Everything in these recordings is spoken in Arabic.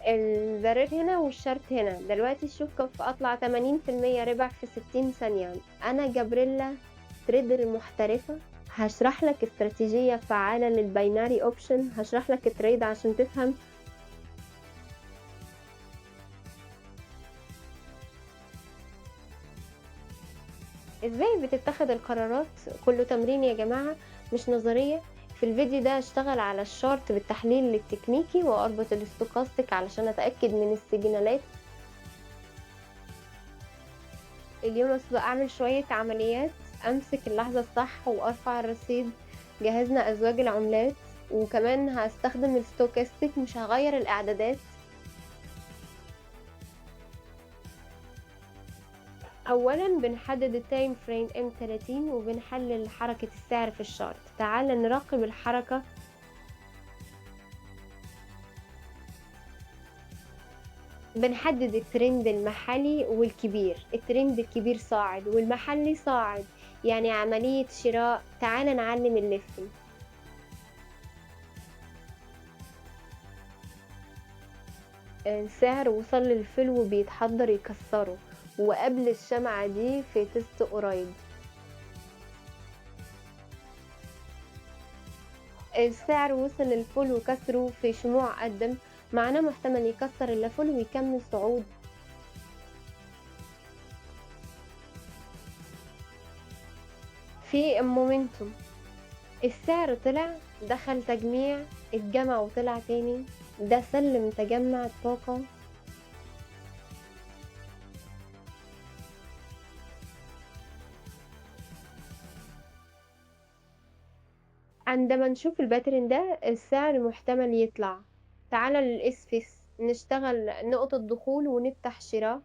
الزرار هنا والشرط هنا. دلوقتي شوف كيف أطلع 80% ربح في 60 ثانية. أنا جابريلا تريدر محترفة، هاشرح لك استراتيجية فعالة للباينري اوبشن، هاشرح لك التريد عشان تفهم ازاي بتتخذ القرارات. كله تمرين يا جماعة، مش نظرية. في الفيديو ده اشتغل على الشارت بالتحليل التكنيكي واربط الاستوكاستيك علشان اتأكد من السيجنالات. اليوم اصل اعمل شوية عمليات، امسك اللحظة الصح وارفع الرصيد. جهزنا ازواج العملات، وكمان هستخدم الستوكاستيك، مش هغير الاعدادات. اولا بنحدد التايم فريم M30 وبنحلل حركة السعر في الشارت. تعال نراقب الحركة. بنحدد الترند المحلي والكبير. الترند الكبير صاعد والمحلي صاعد، يعني عملية شراء. تعال نعلم الليفل. السعر وصل للفلو بيتحضر يكسره، وقبل الشمعة دي في تيست قريب. السعر وصل للفول وكسره في شموع قدم، معناه محتمل يكسر الليفل ويكمل صعود. في مومنتوم، السعر طلع، دخل تجميع، اتجمع وطلع تاني. ده سلم تجمع الطاقة. عندما نشوف الباترن ده السعر محتمل يطلع. تعالى للإسفس نشتغل نقطة دخول ونفتح شراء.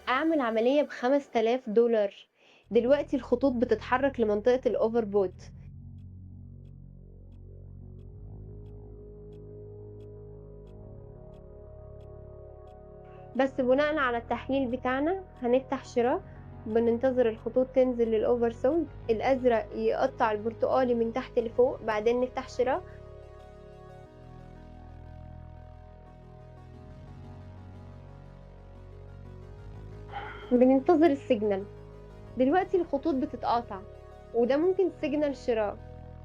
أعمل عملية ب5000 دولار. دلوقتي الخطوط بتتحرك لمنطقة الأوفر بوت. بس بناء على التحليل بتاعنا هنفتح شراء. بننتظر الخطوط تنزل للأوفر سولد، الأزرق يقطع البرتقالي من تحت لفوق، بعدين نفتح شراء. بننتظر السيجنال. دلوقتي الخطوط بتتقاطع، وده ممكن سيجنال شراء،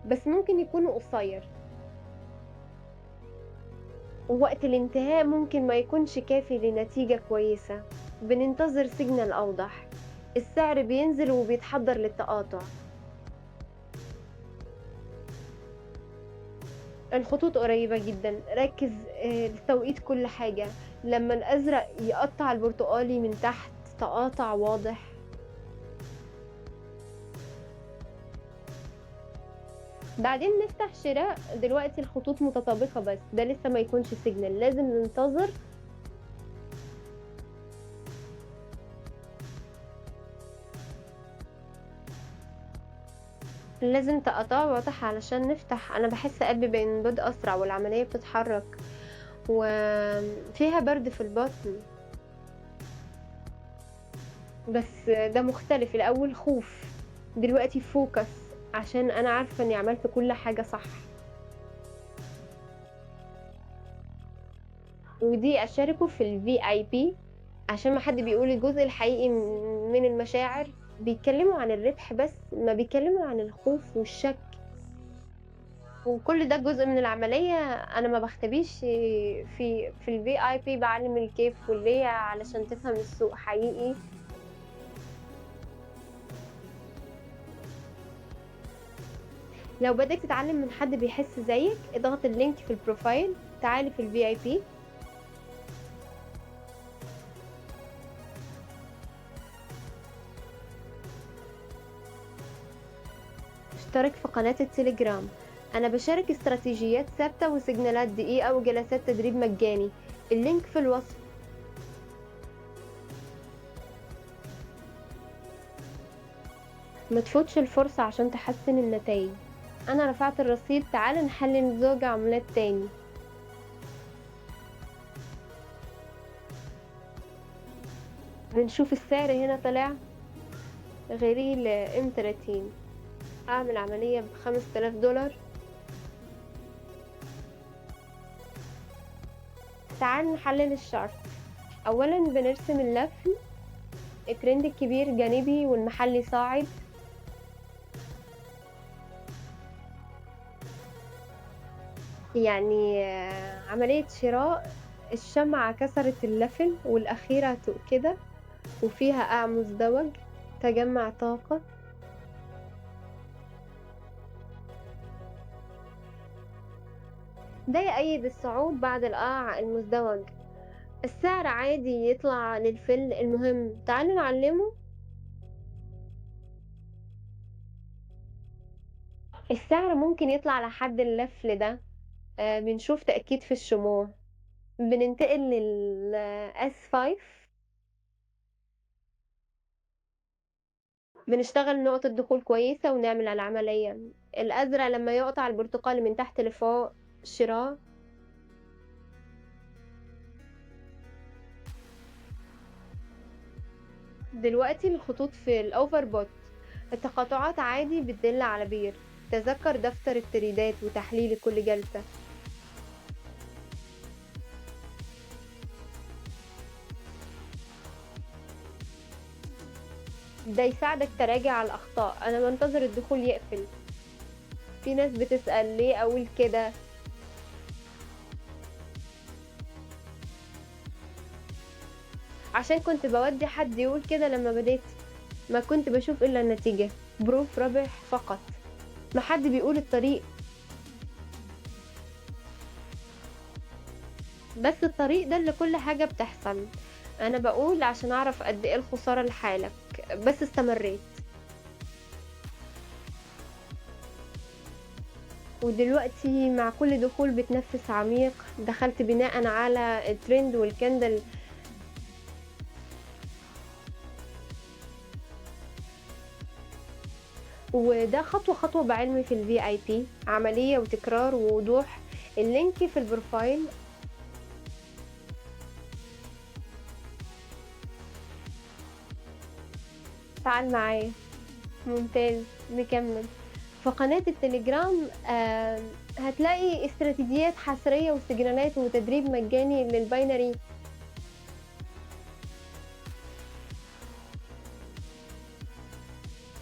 بس ممكن يكون قصير. ووقت الانتهاء ممكن ما يكونش كافي لنتيجة كويسة. بننتظر سيجنال أوضح. السعر بينزل وبيتحضر للتقاطع. الخطوط قريبة جدا، ركز لتوقيت كل حاجة. لما الأزرق يقطع البرتقالي من تحت، تقاطع واضح. بعدين نفتح شراء. دلوقتي الخطوط متطابقة، بس ده لسه ما يكونش سيجنال، لازم ننتظر. لازم تقطع واضح علشان نفتح. انا بحس قلبي بينبض اسرع والعملية بتتحرك، وفيها برد في البطن. بس ده مختلف، الاول خوف، دلوقتي فوكس، عشان انا عارفة اني عملت كل حاجة صح. ودي اشاركه في VIP، عشان ما حد بيقول الجزء الحقيقي من المشاعر. بيتكلموا عن الربح بس ما بيتكلموا عن الخوف والشك، وكل ده جزء من العملية. أنا ما باختبيش في الVIP، بعلم الكيف والليه علشان تفهم السوق حقيقي. لو بدك تتعلم من حد بيحس زيك، اضغط اللينك في البروفايل. تعالي في الVIP. اشترك في قناة التليجرام. أنا بشارك استراتيجيات ثابتة وسيجنالات دقيقة وجلسات تدريب مجاني. اللينك في الوصف. ما تفوتش الفرصة عشان تحسن النتائج. أنا رفعت الرصيد، تعال نحلل زوج عملات تاني. بنشوف السعر هنا طلع غير ال M30. هاعمل عملية ب5000$. تعال نحلل الشرط. أولًا بنرسم اللفل، الترند الكبير جانبي والمحلي صاعد. يعني عملية شراء، الشمعة كسرت اللفل والأخيرة كده وفيها قاع مزدوج، تجمع طاقة. ده يأيد الصعود بعد القاع المزدوج. السعر عادي يطلع للفل، المهم تعالوا نعلمه. السعر ممكن يطلع لحد اللفل ده. بنشوف تأكيد في الشموع. بننتقل لل S5. بنشتغل نقطة دخول كويسة ونعمل العملية. الأزرق لما يقطع البرتقالي من تحت لفوق شراء. دلوقتي الخطوط في الأوفر بوت، التقاطعات عادي بتدل على بير. تذكر دفتر التريدات وتحليل كل جلسة. ده يساعدك تراجع على الأخطاء. أنا بنتظر الدخول يقفل. في ناس بتسأل ليه أقول كده. عشان كنت بودي حد يقول كده لما بديت، ما كنت بشوف إلا النتيجة، بروف رابح فقط. ما حد بيقول الطريق، بس الطريق ده اللي كل حاجة بتحصل. أنا بقول عشان أعرف قد إيه الخسارة لحالك، بس استمريت. ودلوقتي مع كل دخول بتنفس عميق. دخلت بناء على الترند والكندل. وده خطوة خطوة بعلمي في VIP، عملية وتكرار ووضوح. اللينك في البروفايل. تعال معايا. ممتاز، نكمل. في قناة التليجرام هتلاقي استراتيجيات حصرية واستجرانات وتدريب مجاني للباينري.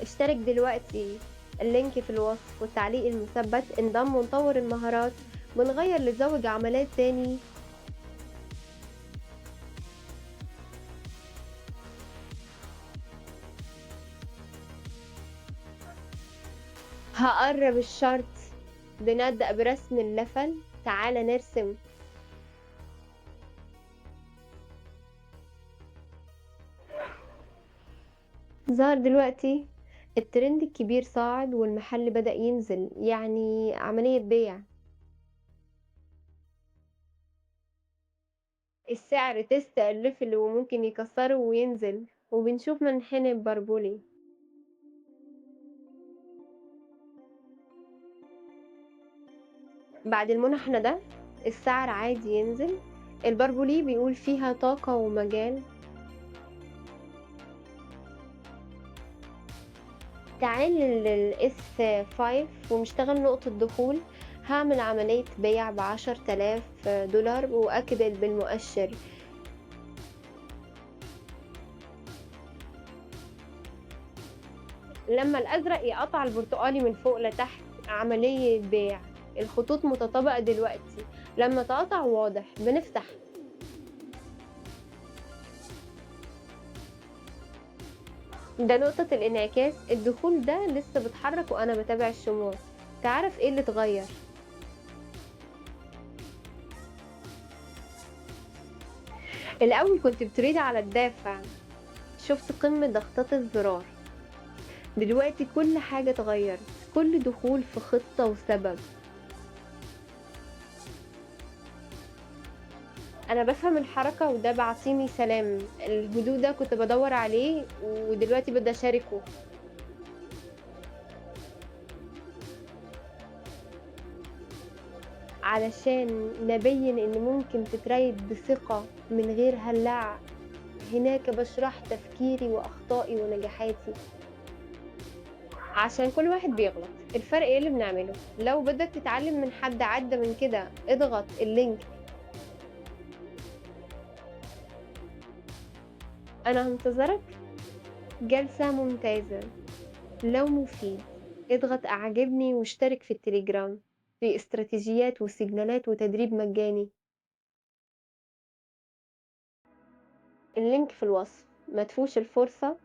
اشترك دلوقتي، اللينك في الوصف والتعليق المثبت. انضم ونطور المهارات، بنغير لزوج عملات تاني. هقرب الشرط. بنبدأ برسم اللفل. تعال نرسم. ظهر دلوقتي الترند الكبير صاعد والمحل بدأ ينزل، يعني عملية بيع. السعر تست الليفل وممكن يكسره وينزل، وبنشوف منحنى بربولي. بعد المنحنى ده السعر عادي ينزل. البربولي بيقول فيها طاقة ومجال. تعال للS5 ونشتغل نقطة دخول. هعمل عملية بيع ب10,000$ وأكد بالمؤشر. لما الأزرق يقطع البرتقالي من فوق لتحت، عملية بيع. الخطوط متطابقة دلوقتي. لما تقطع واضح بنفتح. ده نقطة الانعكاس. الدخول ده لسه بتحرك وأنا بتابع الشموع. تعرف ايه اللي اتغير؟ الأول كنت بتريد على الدافع، شفت قمة ضغطات الزرار. دلوقتي كل حاجة اتغيرت، كل دخول في خطة وسبب. أنا بفهم الحركة وده بعطيني سلام. الهدوء ده كنت بدور عليه ودلوقتي بدي أشاركه. علشان نبين إن ممكن تتريد بثقة من غير هلع. هناك بشرح تفكيري وأخطائي ونجاحاتي. عشان كل واحد بيغلط، الفرق إيه اللي بنعمله؟ لو بدك تتعلم من حد عدّى من كده، اضغط الlink. أنا هانتظرك. جلسة ممتازة. لو مفيد، اضغط أعجبني واشترك في التليجرام، في استراتيجيات وسيجنالات وتدريب مجاني. اللينك في الوصف. ما تفوتش الفرصة